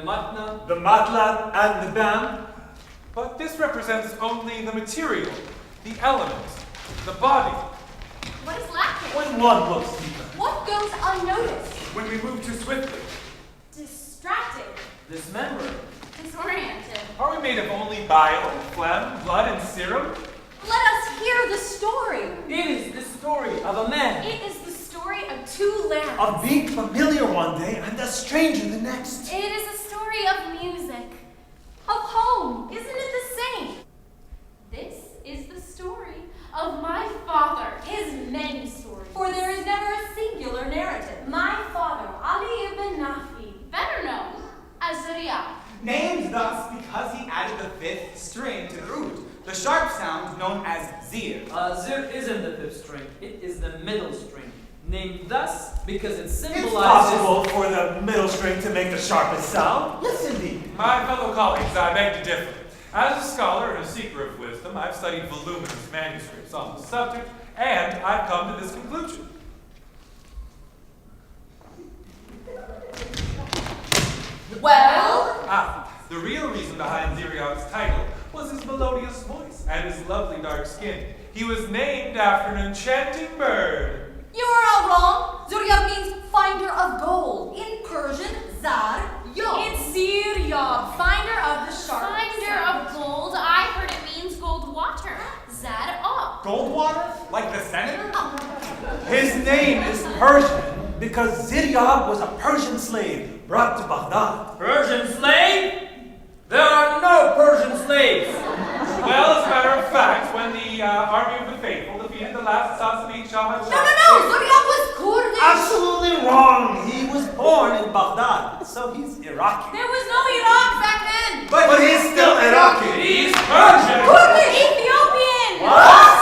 matna, the matlab, and the dam. But this represents only the material, the element, the body. What is lacking? When one looks deeper. What goes unnoticed? When we move too swiftly, Distracted. dismembering. Disoriented. are we made of only bile, phlegm, blood, and serum? Let us hear the story. It is the story of a man. It is the story of two lands. Of being familiar one day and a stranger the next. It is a story of music. Of home. Isn't it the same? This is the story of my father. His many stories. For there is never a singular narrative. My father, Ali ibn Nafi, better known as Riyad. Named thus because he added the fifth string to the root, the sharp sound known as zir. Zir isn't the fifth string, it is the middle string. Named thus because it It's symbolizes... possible for the middle string to make the sharpest sound. Yes, indeed. My fellow colleagues, I beg to differ. As a scholar and a seeker of wisdom, I've studied voluminous manuscripts on the subject, and I've come to this conclusion. Well? The real reason behind Ziriat's title was his melodious voice and his lovely dark skin. He was named after an enchanting bird. You are all wrong. Zuriab means finder of gold. In Persian, zar, yo. It's Ziryab, finder of the sharp. finder of gold. I heard it means gold water. Zad up. Goldwater? Like the senator? His name is Persian because Ziryab was a Persian slave brought to Baghdad. Persian slave? There are no Persian slaves. Well, as a matter of fact, when the army of the faithful defeated the last Sassanid Shah, No, Zuriab was Kurdish. Absolutely wrong. He was born in Baghdad, so he's Iraqi. There was no Iraq back then. But he's still Iraqi. he's Persian. Kurdish. Ethiopian. What?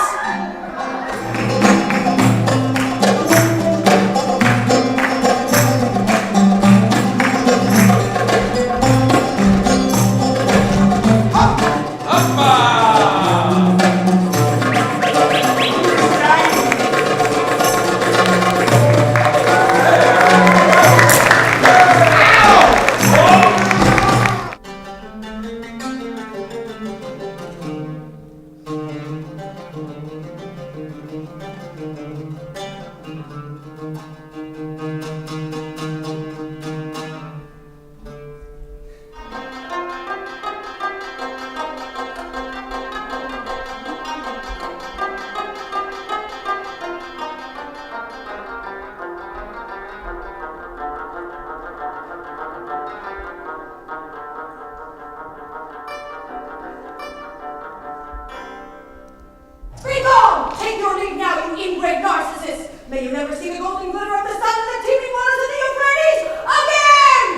May you never see the golden glitter of the sun and the teeming waters of the Euphrates again!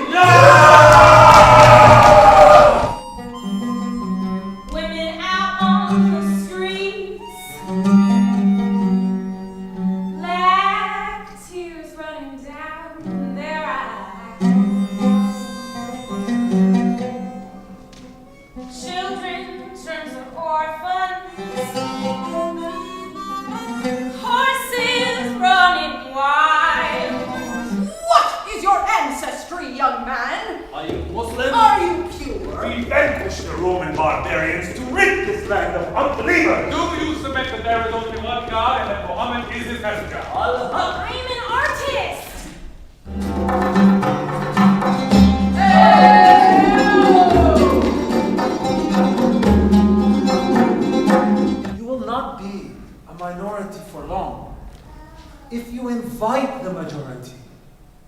Women out on the streets, black tears running down their eyes. Children turn to orphans, horses running wild. What is your ancestry, young man? Are you Muslim? Are you pure? We vanquished the Roman barbarians to rid this land of unbelievers. Do you submit that there is only one God and that Muhammad is his messenger? Allah. I am an artist. You will not be a minority for long if you invite the majority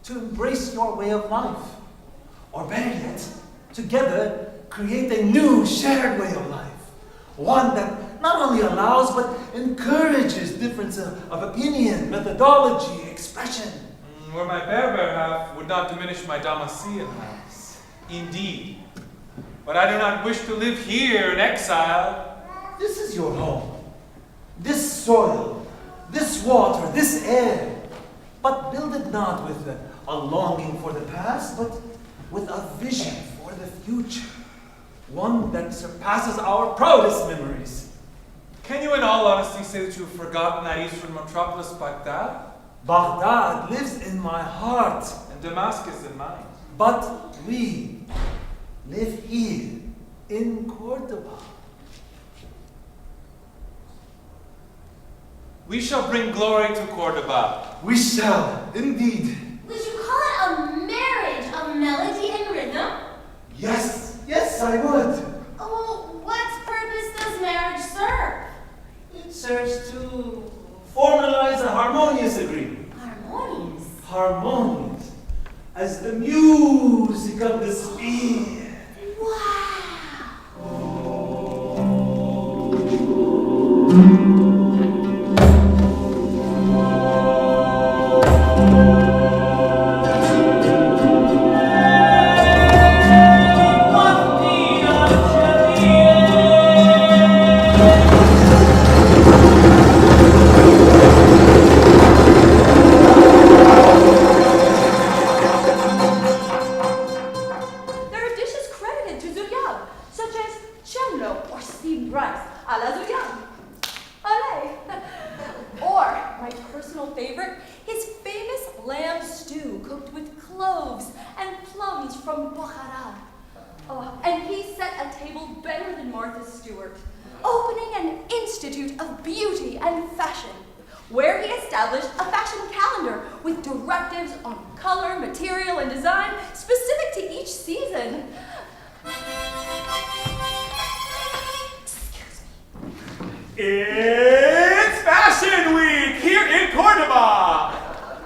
to embrace your way of life. Or better yet, together create a new shared way of life. One that not only allows but encourages difference of opinion, methodology, expression. Where my Berber half would not diminish my Damascene house. Indeed. But I do not wish to live here in exile. This is your home. This soil, this water, this air. But build it not with a longing for the past, but with a vision for the future. One that surpasses our proudest memories. Can you in all honesty say that you have forgotten that eastern metropolis, Baghdad? Baghdad lives in my heart. And Damascus in mine? But we live here in Cordoba. We shall bring glory to Cordoba. We shall, indeed. Would you call it a marriage of melody and rhythm? Yes, yes, I would. Oh, what purpose does marriage serve? It serves to formalize a harmonious agreement. Harmonious. Harmonious as the music of the sphere. Wow. There are dishes credited to Zuryab, such as cello or steamed rice a la Zuryab. Olé! Or, my personal favorite, his famous lamb stew cooked with cloves and plums from Bukhara. Oh, and he set a table better than Martha Stewart, opening an institute of beauty and fashion, where he established a fashion calendar with directives on color, material, and design specific to each season. Excuse me. It's Fashion Week here in Cordoba!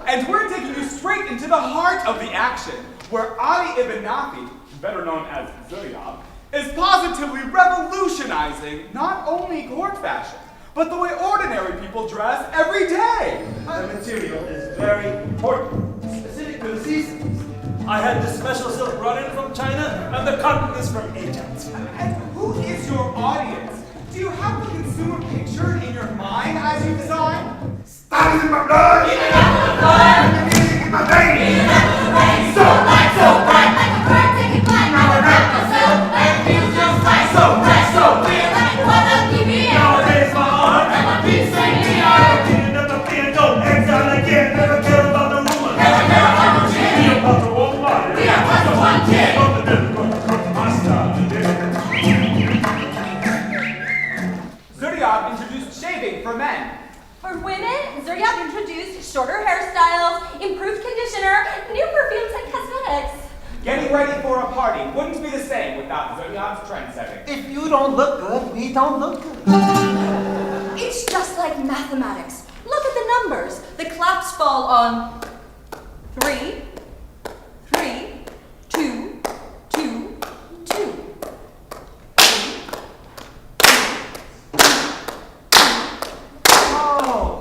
And we're taking you straight into the heart of the action, where Ali ibn Nafi, better known as Zuryab, is positively revolutionizing not only court fashion, but the way ordinary people dress every day. The material is very important, specific to the seasons. I had the special silk brought in from China, and the cotton is from Egypt. And who is your audience? Do you have the consumer pictured in your mind as you design? Stars in my blood! Music in my veins! So bright, so bright! Like a bird taking flight, like a bird myself, and it feels just right, so bright, so real, like a quad of TV. Nowadays my heart And my feet singing the art. Feeling that the fear don't exile again. Never care about the rumor. Never care about the dream. We are part of one body. We are part of one kid. From the difficult to come to my style today. Zuryab introduced shaving for men. For women, Zuryab introduced shorter hairstyles, improved conditioner, new perfumes and cosmetics. Getting ready for a party wouldn't be the same without Zuryab's trend setting. If you don't look good, we don't look good. It's just like mathematics. Look at the numbers. The claps fall on 3, 3, 2, 2, 2. Oh,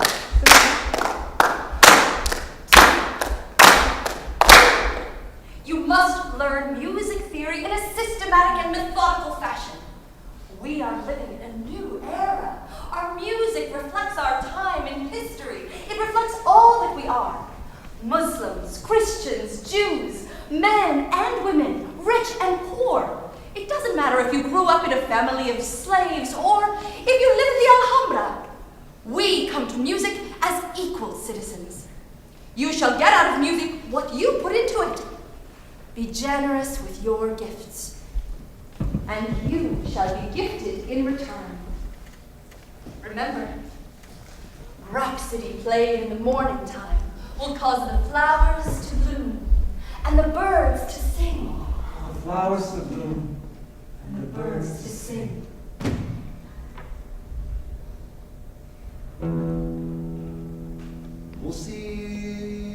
You must learn music theory in a systematic and methodical fashion. We are living in a new era. Our music reflects our time in history. It reflects all that we are. Muslims, Christians, Jews, men and women, rich and poor. It doesn't matter if you grew up in a family of slaves or if you live in the Alhambra. We come to music as equal citizens. You shall get out of music what you put into it. Be generous with your gifts, and you shall be gifted in return. Remember, Rhapsody played in the morning time will cause the flowers to bloom and the birds to sing. the flowers to bloom. And the birds to sing.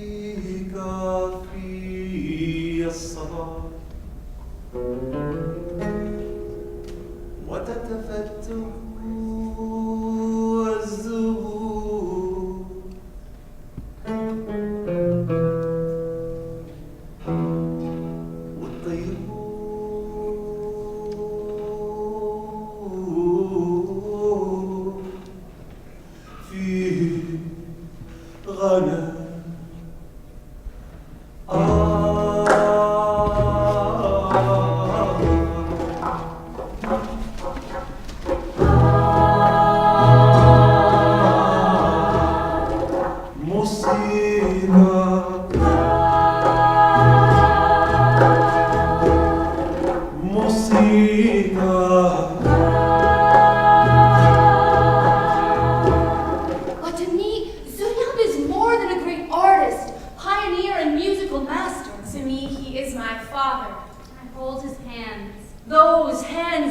موسيقى في الصباح وتتفتح الزهور والطيور في غنى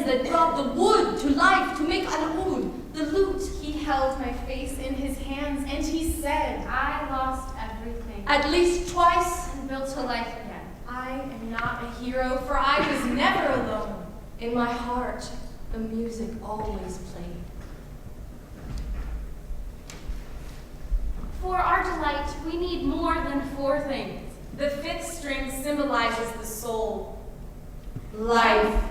hands that brought the wood to life to make an oud, the lute. He held my face in his hands and he said, I lost everything. At least twice. And built to life again. I am not a hero, for I was never alone. In my heart, the music always played. For our delight, we need more than 4 things. The 5th string symbolizes the soul. Life.